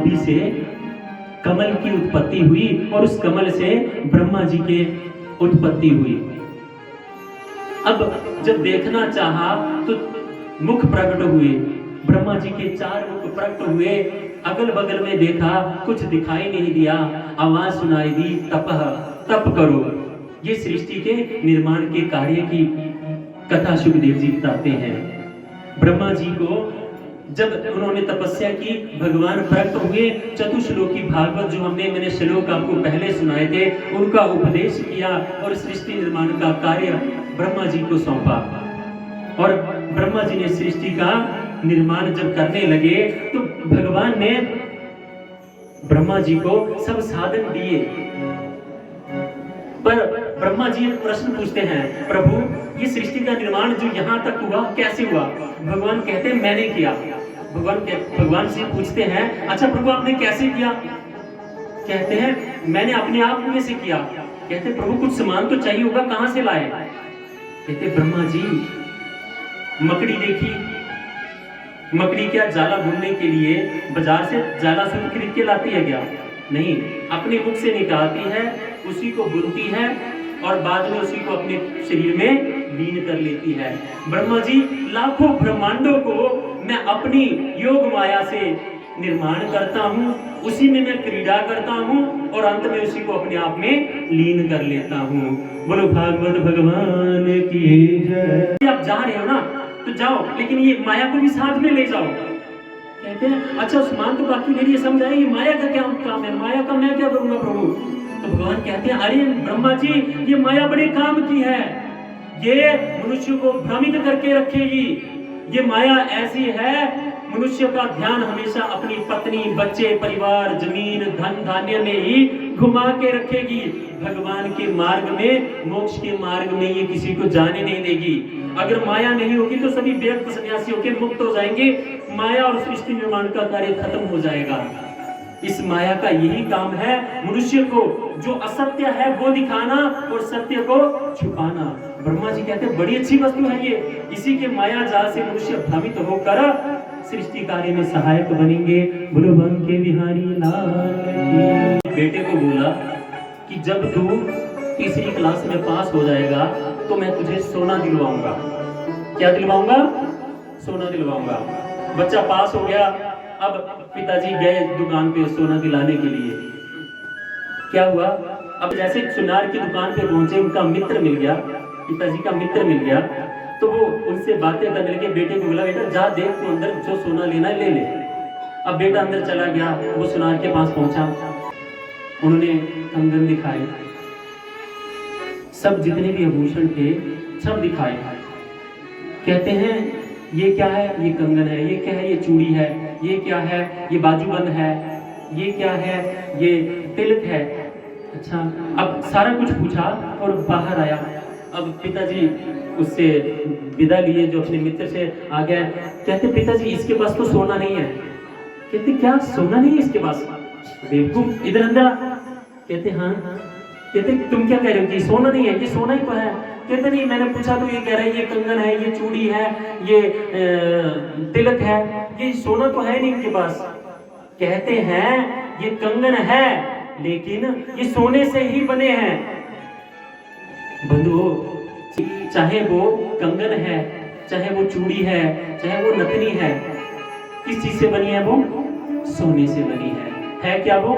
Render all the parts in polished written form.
नाभि से कमल की उत्पत्ति हुई और उस कमल से ब्रह्मा जी के उत्पत्ति हुई। अब जब देखना चाहा तो मुख प्रकट हुए, ब्रह्मा जी के 4 मुख प्रकट हुए। अगल बगल में देखा, कुछ दिखाई नहीं दिया। आवाज सुनाई दी, तपह, तप करो। ये सृष्टि के निर्माण के कार्य की कथा सुखदेव जी बताते हैं। ब्रह्मा जी को जब उन्होंने तपस्या की, भगवान प्रकट हुए। चतुश्लोकी भागवत जो मैंने श्लोक आपको पहले सुनाए थे, उनका उपदेश किया और सृष्टि निर्माण का कार्य ब्रह्मा जी को सौंपा। और ब्रह्मा जी ने सृष्टि का निर्माण जब करने लगे तो भगवान ने ब्रह्मा जी को सब साधन दिए। पर ब्रह्मा जी एक प्रश्न पूछते हैं, प्रभु ये सृष्टि का निर्माण जो यहाँ तक हुआ कैसे हुआ? भगवान कहते हैं मैंने किया। भगवान से पूछते हैं, अच्छा प्रभु आपने कैसे किया? कहते हैं मैंने अपने आप में से किया। कहते प्रभु कुछ सामान तो चाहिए होगा, कहां से लाए? कहते ब्रह्मा जी मकड़ी देखी, मकड़ी क्या जाला बुनने के लिए बाजार से जाला सूत खरीद के लाती है क्या? नहीं, अपने मुख से निकालती है, उसी को बुनती है और बाद में उसी को अपने शरीर में लीन कर लेती है। ब्रह्मा जी लाखों ब्रह्मांडों को मैं अपनी योग माया से निर्माण करता हूँ, उसी में मैं क्रीड़ा करता हूँ और अंत में उसी को अपने आप में लीन कर लेता हूँ। बोलो भागवत भगवान की जय। आप जा रहे हो ना तो जाओ, लेकिन ये माया को भी साथ में ले जाओ। कहते हैं अच्छा उस्मान तो बाकी मेरी समझ आई, माया का क्या काम है? माया का मैं क्या करूंगा प्रभु? तो भगवान कहते हैं अरे ब्रह्मा जी ये माया बड़े काम की है, ये मनुष्य को भ्रमित करके रखेगी। ये माया ऐसी है, मनुष्य का ध्यान हमेशा अपनी पत्नी, बच्चे, परिवार, जमीन, धन धान्य में ही घुमा के रखेगी। भगवान के मार्ग में, मोक्ष के मार्ग में ये किसी को जाने नहीं देगी। अगर माया नहीं होगी तो सभी व्यक्त सन्यासी होकर मुक्त हो जाएंगे, माया और सृष्टि निर्माण का कार्य खत्म हो जाएगा। इस माया का यही काम है, मनुष्य को जो असत्य है वो दिखाना और सत्य को छुपाना। ब्रह्मा जी कहते हैं बड़ी अच्छी वस्तु है ये, इसी के माया जाल से मनुष्य भ्रमित होकर सृष्टि कार्य में सहायक बनेंगे। बोलो बन के बिहारी लाल की। बेटे को बोला कि जब तू तीसरी क्लास में पास हो जाएगा तो मैं तुझे सोना दिलवाऊंगा। क्या दिलवाऊंगा? सोना दिलवाऊंगा। बच्चा पास हो गया। अब पिताजी गए दुकान पे सोना दिलाने के लिए। क्या हुआ? अब जैसे सुनार की दुकान पे पहुंचे, उनका मित्र मिल गया, पिताजी का मित्र मिल गया, तो वो उनसे बातें करने लगे। बेटे को बोला बेटा जा देख तू अंदर जो सोना लेना है ले ले। अब बेटा अंदर चला गया, वो सुनार के पास पहुंचा, उन्होंने कंगन दिखाए, सब जितने भी आभूषण थे सब दिखाए। कहते हैं ये क्या है? ये कंगन है। ये क्या है? ये चूड़ी है। ये क्या है? ये बाजूबंद है। ये क्या है? ये तिलक है। अच्छा, अब सारा कुछ पूछा और बाहर आया। अब पिताजी उससे विदा लिए जो अपने मित्र से आ गया। कहते पिताजी इसके पास तो सोना नहीं है। कहते क्या सोना नहीं है इसके पास? बेवकूफ, इधर अंदर। कहते हाँ। कहते तुम क्या कह रहे हो कि सोना नहीं है? ये सोना ही तो है। कहते नहीं, मैंने पूछा तो ये कह रहे हैं ये कंगन है, ये चूड़ी है, ये तिलक है, ये सोना तो है नहीं इनके पास। कहते हैं ये कंगन है लेकिन ये सोने से ही बने हैं। बंधुओं, चाहे वो कंगन है, चाहे वो चूड़ी है, चाहे वो नथनी है, किस चीज से बनी है? वो सोने से बनी है क्या वो?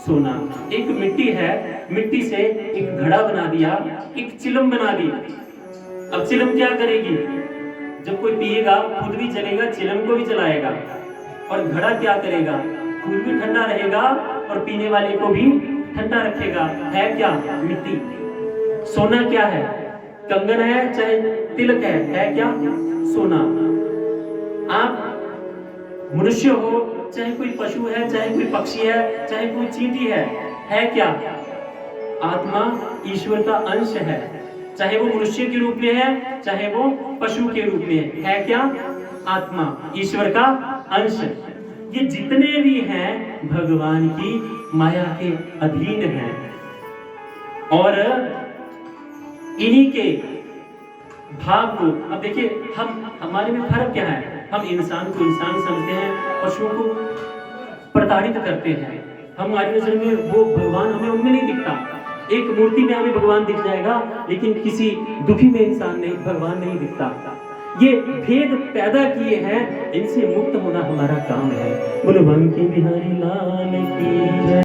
सोना। एक मिट्टी है, मिट्टी से एक घड़ा बना दिया, एक चिलम बना दी। अब चिलम क्या करेगी? जब कोई पिएगा खुद भी चलेगा, चिलम को भी चलाएगा। और घड़ा क्या करेगा? खुद भी ठंडा रहेगा और पीने वाले को भी ठंडा रखेगा। है क्या? मिट्टी। सोना क्या है? कंगन है चाहे तिलक है क्या? सोना। आप मनुष्य हो, चाहे कोई पशु है, चाहे कोई पक्षी है, चाहे कोई चींटी है क्या? आत्मा ईश्वर का अंश है, चाहे वो मनुष्य के रूप में है, चाहे वो पशु के रूप में है क्या? आत्मा ईश्वर का अंश। ये जितने भी हैं भगवान की माया के अधीन हैं और इन्हीं के भाव को। अब देखिए हमारे में फर्क क्या है? हम इंसान को इंसान समझते हैं, पशुओं को प्रताड़ित करते हैं। हमारी नजर में वो भगवान हमें उनमें नहीं दिखता। एक मूर्ति में हमें भगवान दिख जाएगा, लेकिन किसी दुखी में इंसान नहीं, भगवान नहीं दिखता। ये भेद पैदा किए हैं, इनसे मुक्त होना हमारा काम है। बोलो बंकी बिहारी लाल की जय।